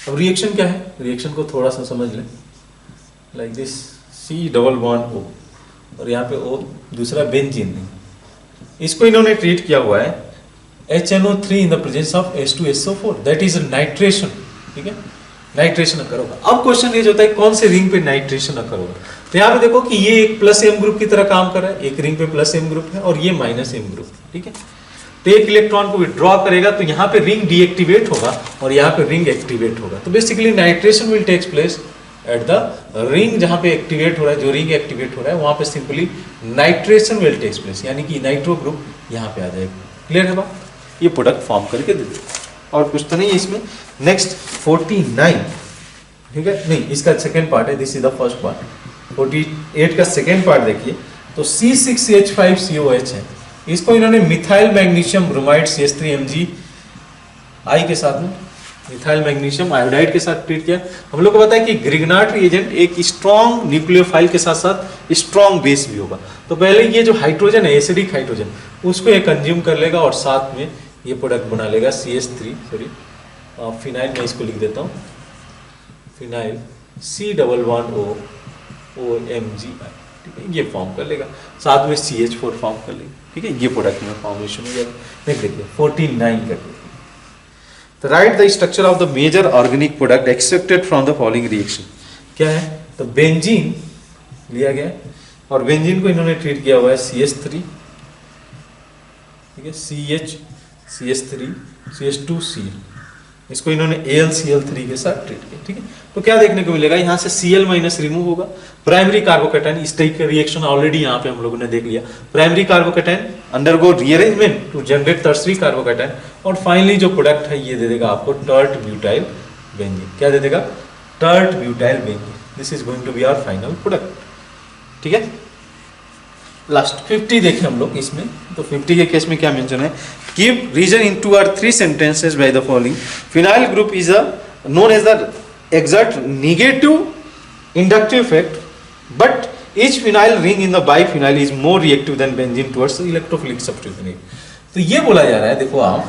अब रिएक्शन क्या है, रिएक्शन को थोड़ा सा समझ लें, like this C double bond O, और यहाँ पे O दूसरा बेंजीन नहीं, इसको इन्होंने ट्रीट किया हुआ है HNO3 in the presence of H2SO4, that is nitration, ठीक है, नाइट्रेशन अकर होगा। अब क्वेश्चन ये जो होता है कौन से रिंग पे नाइट्रेशन अकर होगा, तो यहाँ पे देखो कि ये एक प्लस एम ग्रुप की तरह काम कर रहा है, एक रिंग पे प्लस एम ग्रुप है और ये माइनस एम ग्रुप है, ठीक है। तो एक इलेक्ट्रॉन को विड्रॉ करेगा तो यहाँ पे रिंग डीएक्टिवेट होगा और यहाँ पे रिंग एक्टिवेट होगा। तो basically nitration will takes place at the ring जहाँ पे एक्टिवेट हो रहा है, जो रिंग एक्टिवेट हो रहा है वहाँ पे simply nitration will takes place, यानी कि नाइट्रो ग्रुप यहाँ पे आ जाएगा। क्लियर है बात? ये प्रोडक्ट फॉर्म करके दे दो और कुछ तो नहीं है इसमें। नेक्स्ट 49, ठीक है, नहीं इसका सेकेंड पार्ट है, this is the first part. 48 का सेकेंड पार्ट देखिए, तो C6H5COH है, इसको इन्होंने मिथाइल मैग्नीशियम ब्रोमाइड CH3Mg आई के साथ में मिथाइल मैग्नीशियम आयोडाइड के साथ ट्रीट किया। हम लोग को पता है कि ग्रिग्नार्ड रिएजेंट एक स्ट्रॉन्ग न्यूक्लियोफाइल के साथ साथ स्ट्रॉन्ग बेस भी होगा। तो पहले ये जो हाइड्रोजन है, एसिडिक हाइड्रोजन, उसको ये कंज्यूम कर लेगा और साथ में ये प्रोडक्ट बना लेगा CH3, सॉरी फिनाइल, मैं इसको लिख देता हूँ, फिनाइल C11O OMG, ठीक है, ये फॉर्म कर लेगा, साथ में CH4 फॉर्म कर लेगा, ठीक है, ये प्रोडक्ट में फॉर्मेशन हो जाएगा। नेक्स्ट देखिए 49 करके, तो write the structure of the major organic product extracted from the following reaction. क्या है, तो बेंजीन लिया गया और बेंजीन को इन्होंने ट्रीट किया हुआ है CH3, ठीक है, CH3 CH2C, इसको इन्होंने AlCl3 के साथ ट्रीट किया, ठीक है। तो क्या देखने को मिलेगा, यहाँ से Cl माइनस रिमूव होगा, प्राइमरी कार्बोकैटायन, इस टाइप का रिएक्शन ऑलरेडी यहाँ पे हम लोगों ने देख लिया। Primary carbocation undergo rearrangement to generate tertiary carbocation और फाइनली जो प्रोडक्ट है ये दे देगा आपको टर्ट ब्यूटाइल बेंजीन। क्या दे देगा, tert butyl benzene. This is going to be our final product, ठीक है। लास्ट 50 देखें हम लोग इसमें, तो 50 के केस में क्या मेंशन है, give reason in 2 or 3 sentences by the following. Phenyl group is known as the exert negative inductive effect, but each phenyl ring in the biphenyl is more reactive than benzene towards the electrophilic substitution. तो ये बोला जा रहा है, देखो आप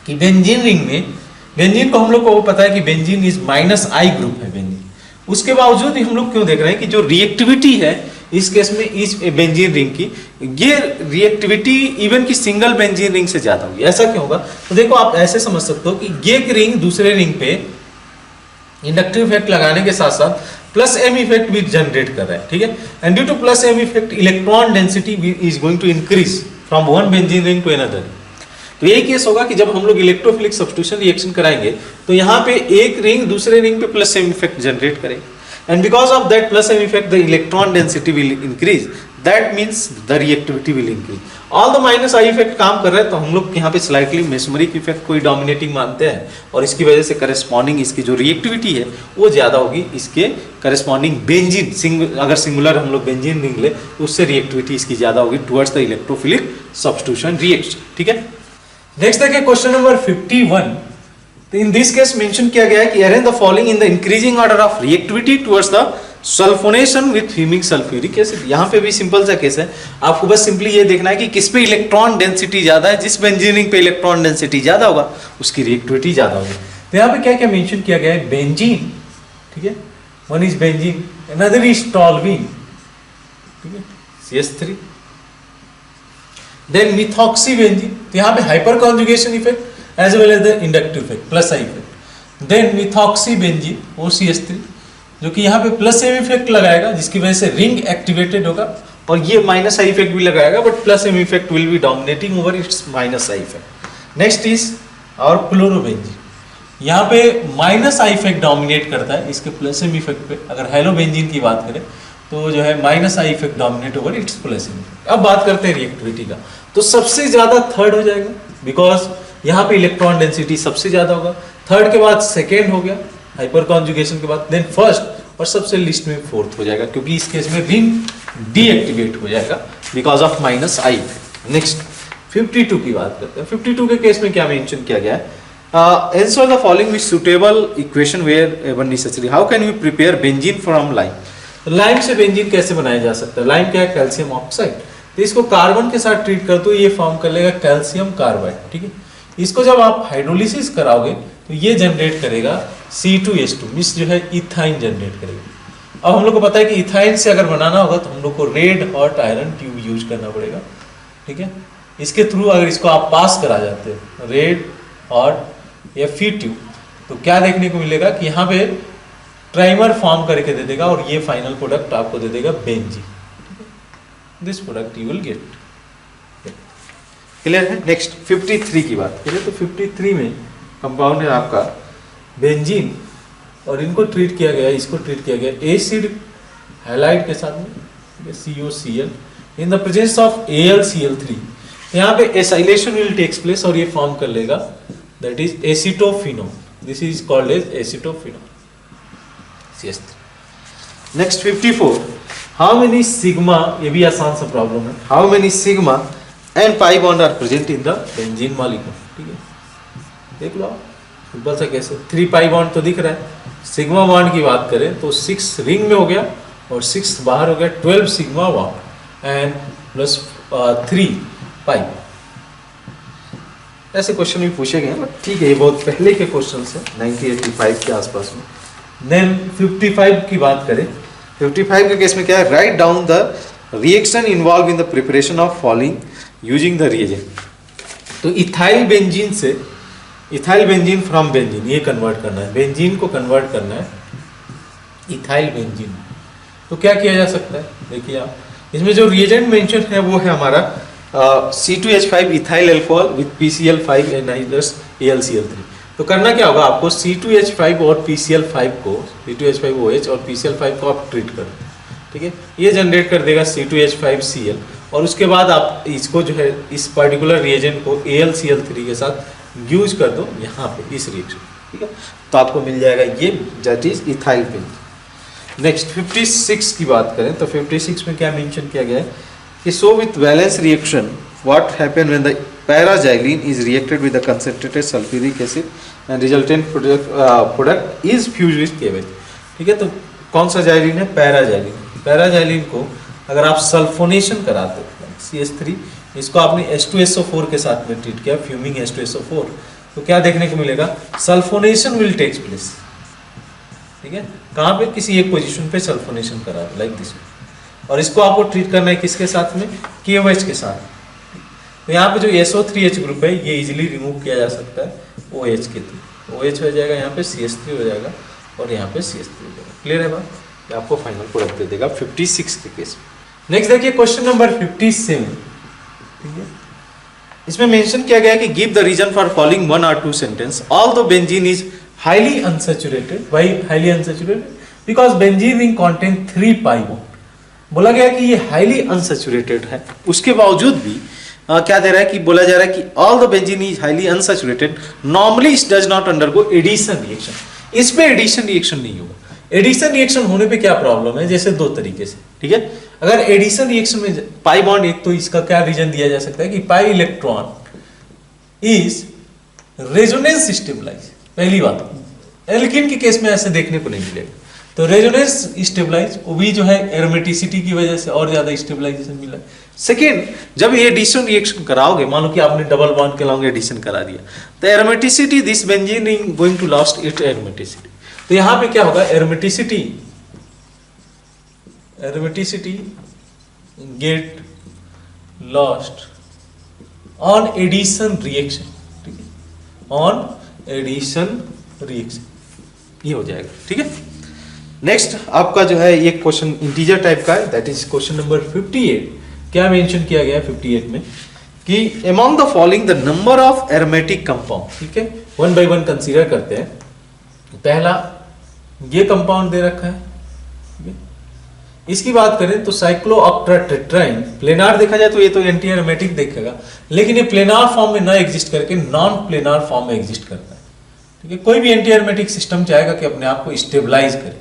कि benzene ring में, बेंजीन को हम लोग को पता है कि बेंजीन इज -I ग्रुप है बेंजीन, उसके बावजूद हम लोग क्यों देख रहे हैं कि जो रिएक्टिविटी है इस केस में इस बेंजीन रिंग की, ये रिएक्टिविटी इवन की सिंगल बेंजीन रिंग से ज्यादा होगी। ऐसा क्यों होगा, तो देखो आप ऐसे समझ सकते हो कि ये रिंग दूसरे रिंग पे इंडक्टिव इफेक्ट लगाने के साथ साथ प्लस एम इफेक्ट भी जनरेट कर रहा है, ठीक है। And due to plus M effect electron density is going to increase from one benzene ring to another. तो यही केस होगा कि जब हम लोग इलेक्ट्रोफिलिक सब्स्टिट्यूशन रिएक्शन कराएंगे तो यहाँ पे एक रिंग दूसरे रिंग पे प्लस एम इफेक्ट जनरेट करेगी, and because of that plus m effect the electron density will increase, that means the reactivity will increase. all the minus I effect काम कर रहा है, तो हम लोग यहाँ पे slightly mesmeric effect को dominating मानते हैं और इसकी वजह से corresponding इसकी जो reactivity है वो ज्यादा होगी इसके corresponding benzene, अगर singular हम लोग benzene रिंग ले तो उससे reactivity इसकी ज्यादा होगी towards the electrophilic substitution reaction, ठीक है। नेक्स्ट देखिए क्वेश्चन नंबर 51। तो इन दिस केस मेंशन किया गया है कि arrange the following in the increasing order of reactivity towards the sulphonation with fuming sulphuric acid. यहाँ पे भी सिंपल सा केस है, आपको बस सिंपली ये देखना है कि किस पे इलेक्ट्रॉन डेंसिटी ज्यादा है, जिस बेंजीन पे इलेक्ट्रॉन डेंसिटी ज्यादा होगा उसकी रिएक्टिविटी ज्यादा होगी। तो यहाँ पे क्या क्या मेंशन किया गया है, बेंजीन, ठीक है, one is benzene, another is toluene, ठीक है, CH3, देन मिथॉक्सीबेंजीन, तो यहाँ पे hyper conjugation effect as well as the inductive effect plus I effect, then methoxybenzene OCH3 जो कि यहाँ पे प्लस एम इफेक्ट लगाएगा जिसकी वजह से रिंग एक्टिवेटेड होगा और ये माइनस आई इफेक्ट भी लगाएगा but plus M effect will be dominating over its minus I effect. Next is और क्लोरोबेंजीन, यहाँ पे माइनस आई इफेक्ट डोमिनेट करता है इसके प्लस एम इफेक्ट पे। अगर हेलोबेंजीन की बात करें तो जो है minus I effect dominate over its plus M effect. अब बात करते हैं रिएक्टिविटी का, तो सबसे ज्यादा थर्ड हो जाएगा बिकॉज यहाँ पे इलेक्ट्रॉन डेंसिटी सबसे ज्यादा होगा, थर्ड के बाद सेकेंड हो गया हाइपर कॉन्जुगेशन के बाद, देन फर्स्ट और सबसे लिस्ट में फोर्थ हो जाएगा क्योंकि इस केस में रिंग डीएक्टिवेट हो जाएगा because of minus I effect. Next 52 की बात करते हैं। 52 के केस में क्या मेंशन किया गया है, answer the following with suitable equation wherever necessary. How can we prepare benzene from lime. Lime से बेंजीन कैसे बनाया जा सकता है, लाइम क्या है, कैल्शियम ऑक्साइड, तो इसको कार्बन के साथ ट्रीट कर तो ये फॉर्म कर लेगा कैल्शियम कार्बाइड, ठीक है। इसको जब आप हाइड्रोलिसिस कराओगे तो ये जनरेट करेगा C2H2 मिस जो है इथाइन जनरेट करेगा। अब हम लोग को पता है कि इथाइन से अगर बनाना होगा तो हम लोग को red hot iron tube use करना पड़ेगा, ठीक है। इसके थ्रू अगर इसको आप पास करा जाते हो रेड हॉट या Fe2, तो क्या देखने को मिलेगा कि यहाँ पे ट्राइमर फॉर्म करके दे देगा और ये फाइनल प्रोडक्ट आपको दे देगा benzene. This product you will get. Clear है? नेक्स्ट 53 की बात करें तो 53 में कंपाउंड है आपका बेंजीन और इनको ट्रीट किया गया, इसको ट्रीट किया गया एसिड हैलाइड के साथ में COCl in the presence of AlCl3। यहाँ पे एसाइलेशन विल टेक्स प्लेस और ये फॉर्म कर लेगा, that is acetophenol. This is called as acetophenol CH3। Next 54, how many sigma, ये भी आसान सा प्रॉब्लम है, how many sigma and pi bond are present in the benzene molecule. ठीक है, देख लो सिंपल सा कैसे, 3 पाई बॉन्ड तो दिख रहा है। सिग्मा बॉन्ड की बात करें तो 6 रिंग में हो गया और 6 बाहर हो गया, 12 सिग्मा बॉन्ड एंड प्लस 3 पाई। ऐसे क्वेश्चन भी पूछे गए हैं, ठीक है, ये बहुत पहले के क्वेश्चन है 1985 के आसपास में। देन 55 की बात करें, 55 के केस में क्या है, write down the reaction involve in the preparation of falling using the reagent. तो इथाइल बेंजीन से, इथाइल बेंजीन फ्रॉम बेंजीन, ये कन्वर्ट करना है, बेंजीन को कन्वर्ट करना है इथाइल बेंजीन। तो क्या किया जा सकता है, देखिए आप, इसमें जो रिएजेंट मेंशन है वो है हमारा C2H5 ethyl alcohol with PCl5 एनाइडस AlCl3। तो करना क्या होगा आपको, C2H5 और PCl5 को, C2H5OH और PCl5 को आप ट्रीट करो। ठीक है, ये जनरेट कर देगा C2H5Cl और उसके बाद आप इसको जो है इस पर्टिकुलर रिएजेंट को AlCl3 के साथ यूज कर दो यहाँ पे इस रिएक्शन। ठीक है, तो आपको मिल जाएगा ये, that is ethyl benzene. Next 56 की बात करें तो 56 में क्या मेंशन किया गया है कि so with valence reaction what happen when the पैराजाइलिन is reacted with the concentrated sulphuric acid and resultant product is fused with KOH। ठीक है, तो कौन सा जाइलिन है, पैराजाइलिन। पैराजाइलिन को अगर आप सल्फोनेशन कराते हो CH3, इसको आपने H2SO4 के साथ में ट्रीट किया, फ्यूमिंग H2SO4, तो क्या देखने को मिलेगा, सल्फोनेशन विल टेक्स प्लेस। ठीक है, कहाँ पे, किसी एक पोजीशन पे सल्फोनेशन करा लाइक दिस, और इसको आपको ट्रीट करना है किसके साथ में, KOH के साथ। तो यहाँ पे जो SO3H ग्रुप है ये इजीली रिमूव किया जा सकता है OH के थ्रू, OH हो जाएगा, यहाँ पे CH3 हो जाएगा और यहाँ पे CH3 हो जाएगा। क्लियर है बात, ये आपको फाइनल प्रोडक्ट दे देगा 56 के केस में। नेक्स्ट देखिए क्वेश्चन नंबर 57। ठीक है, इसमें मेंशन किया गया है कि give the reason for following 1 or 2 sentence although benzene is highly unsaturated. Why highly unsaturated, because benzene ring contain 3 pi bond. बोला गया कि ये हाईली अनसैचुरेटेड है, उसके बावजूद भी क्या दे रहा है कि बोला जा रहा है कि although benzene is highly unsaturated, normally it does not undergo addition reaction. इस पे एडिशन रिएक्शन नहीं होगा। एडिशन रिएक्शन होने पे क्या प्रॉब्लम है, जैसे 2 तरीके से। ठीक है, अगर एडिशन रिएक्शन में पाई बॉन्ड, एक तो इसका क्या रीजन दिया जा सकता है कि pi electron is resonance stabilize, पहली बात। एल्कीन के केस में ऐसे देखने को नहीं मिलेगा, तो रेजोनेंस स्टेबलाइज, वो भी जो है एरोमेटिसिटी की वजह से और ज्यादा स्टेबलाइजेशन मिला। सेकेंड, जब ये एडिशन रिएक्शन कराओगे, मान लो कि आपने डबल बॉन्ड के लॉन्ग एडिशन करा दिया, तो aromaticity, this benzene ring going to lost it aromaticity. तो यहां पे क्या होगा, aromaticity get lost on addition reaction. ठीक है, ऑन एडिशन रिएक्शन ये हो जाएगा। ठीक है, नेक्स्ट आपका जो है ये क्वेश्चन इंटीजर टाइप का है, दैट इज क्वेश्चन नंबर 58। क्या मेंशन किया गया है 58 में कि among the following the number of aromatic compound. ठीक है, 1 by 1 कंसीडर करते हैं। पहला ये कंपाउंड दे रखा है, ठीक है? इसकी बात करें तो साइक्लोऑक्टेट्राटेट्राइन, प्लेनार देखा जाए तो ये तो एंटी एरोमेटिक देखेगा, लेकिन ये प्लेनार फॉर्म में ना एग्जिस्ट करके नॉन प्लेनार फॉर्म में एग्जिस्ट करता है। ठीक है, कोई भी एंटी एरोमेटिक सिस्टम चाहेगा कि अपने आप को स्टेबलाइज करे।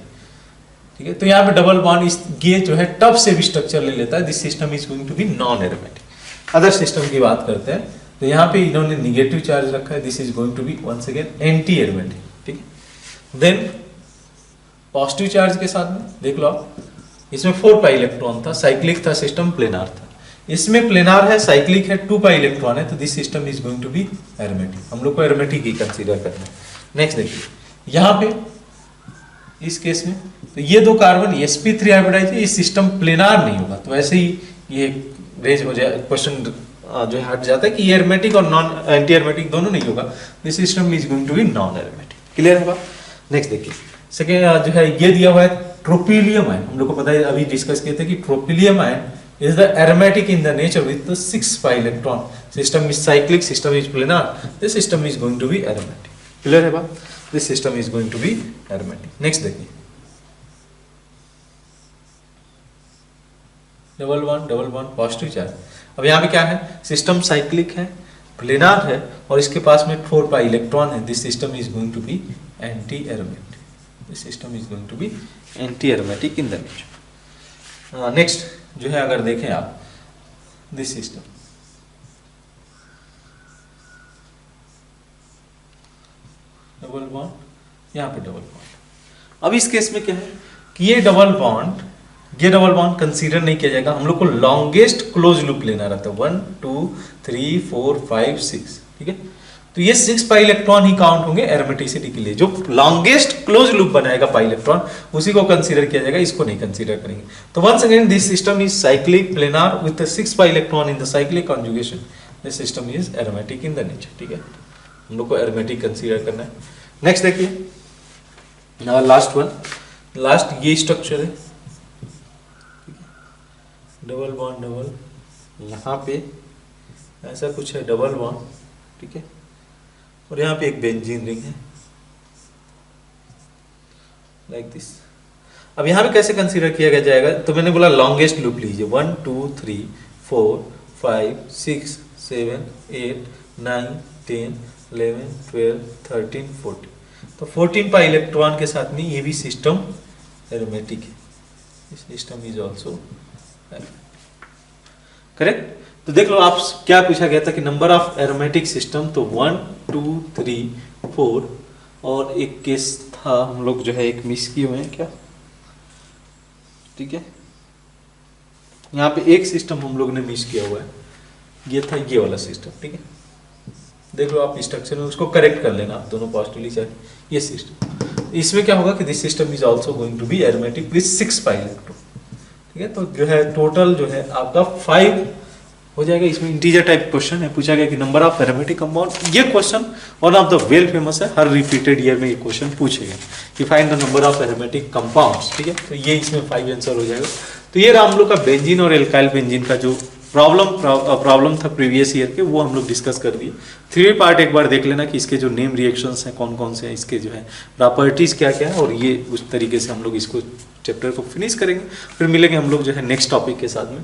ठीक है, तो यहाँ पे डबल बॉन्ड इस ये जो है टफ से भी स्ट्रक्चर ले लेता है, this system is going to be non aromatic. Other system की बात करते हैं तो यहाँ पे इन्होंने निगेटिव चार्ज रखा है, this is going to be once again anti aromatic. ठीक है, देन पॉजिटिव चार्ज के साथ में देख लो आप, इसमें 4 पाई इलेक्ट्रॉन था, साइक्लिक था सिस्टम, प्लेनार था। इसमें प्लेनार है, साइक्लिक है, 2 पाई इलेक्ट्रॉन है, तो this system is going to be aromatic. हम लोग को एरोमेटिक ही कंसीडर करना है। नेक्स्ट देखिए यहाँ पे इस केस में तो ये 2 कार्बन sp3 हाइब्रिडाइज है, ये सिस्टम प्लेनार नहीं होगा, तो ऐसे ही ये रेज हो जाए, क्वेश्चन जो है हट जाता है कि ये एरोमेटिक और नॉन एंटी एरोमेटिक दोनों नहीं होगा, this system is going to be non aromatic. Clear है बात? नेक्स्ट देखिए, सेकेंड जो है ये दिया हुआ है ट्रोपिलियम आयन। हम लोग को पता है, अभी डिस्कस किए थे कि ट्रोपिलियम ion is the aromatic in the nature with the 6 pi electron. System is cyclic, system is planar. This system is going to be aromatic. Clear है बात? This system is going to be aromatic. Next देखिए, double bond positive charge. अब यहाँ पे क्या है, system cyclic है, planar है और इसके पास में 4 पाई इलेक्ट्रॉन है। This system is going to be anti aromatic. This system is going to be anti aromatic in the nature. Next जो है अगर देखें आप, दिस सिस्टम डबल बॉन्ड, यहाँ पे डबल बॉन्ड। अब इस केस में क्या है कि ये डबल बॉन्ड कंसीडर नहीं किया जाएगा, हम लोग को लॉन्गेस्ट क्लोज लूप लेना रहता है 1 2 3 4 5 6। ठीक है, तो ये 6 पाई इलेक्ट्रॉन ही काउंट होंगे एरोमेटिसिटी के लिए। जो लॉन्गेस्ट क्लोज लूप बनाएगा पाई इलेक्ट्रॉन उसी को कंसीडर किया जाएगा, इसको नहीं कंसीडर करेंगे। तो once again this system is cyclic planar with 6 pi electron in the cyclic conjugation. This system is aromatic in the nature. ठीक है, हम लोग को एरोमेटिक कंसीडर करना है। नेक्स्ट देखिए, लास्ट वन, लास्ट ये स्ट्रक्चर है, डबल बॉन्ड डबल, यहाँ पे ऐसा कुछ है डबल बॉन्ड। ठीक है, और यहाँ पे एक बेंजीन रिंग है लाइक दिस। अब यहाँ पे कैसे कंसीडर किया जाएगा, तो मैंने बोला लॉन्गेस्ट लूप लीजिए 1 2 3 4 5 6 7 8 9 10 11 12 13 14। तो 14 पाई इलेक्ट्रॉन के साथ में ये भी सिस्टम एरोमेटिक है। This system is also correct. तो देख लो आप, क्या पूछा गया था कि नंबर ऑफ एरोमेटिक सिस्टम, तो 1 2 3 4 और एक केस था हम लोग जो है एक मिस किए हुए हैं क्या। ठीक है, यहाँ पे एक सिस्टम हम लोग ने मिस किया हुआ है, ये था ये वाला सिस्टम। ठीक है, देख लो आप स्ट्रक्चर में, उसको करेक्ट कर लेना आप दोनों पॉजिटिवली चाहे। ये सिस्टम, इसमें क्या होगा कि this system is also going to be aromatic with 6 pi electron. ठीक है, तो जो है टोटल जो है आपका 5 हो जाएगा। इसमें इंटीजर टाइप क्वेश्चन है, पूछा गया कि नंबर ऑफ एरोमेटिक कंपाउंड। ये question one of the well famous है, हर रिपीटेड ईयर में ये क्वेश्चन पूछेगा कि find the number of aromatic compounds. ठीक है, तो ये इसमें 5 आंसर हो जाएगा। तो ये हम लोग का बेंजीन और एल्काइल बेंजीन का जो प्रॉब्लम था प्रीवियस ईयर के, वो हम लोग डिस्कस कर दिए। 3 पार्ट एक बार देख लेना कि इसके जो नेम रिएक्शंस हैं कौन कौन से हैं, इसके जो है प्रॉपर्टीज क्या क्या है, और ये उस तरीके से हम लोग इसको चैप्टर को फिनिश करेंगे। फिर मिलेंगे हम लोग जो है नेक्स्ट टॉपिक के साथ में।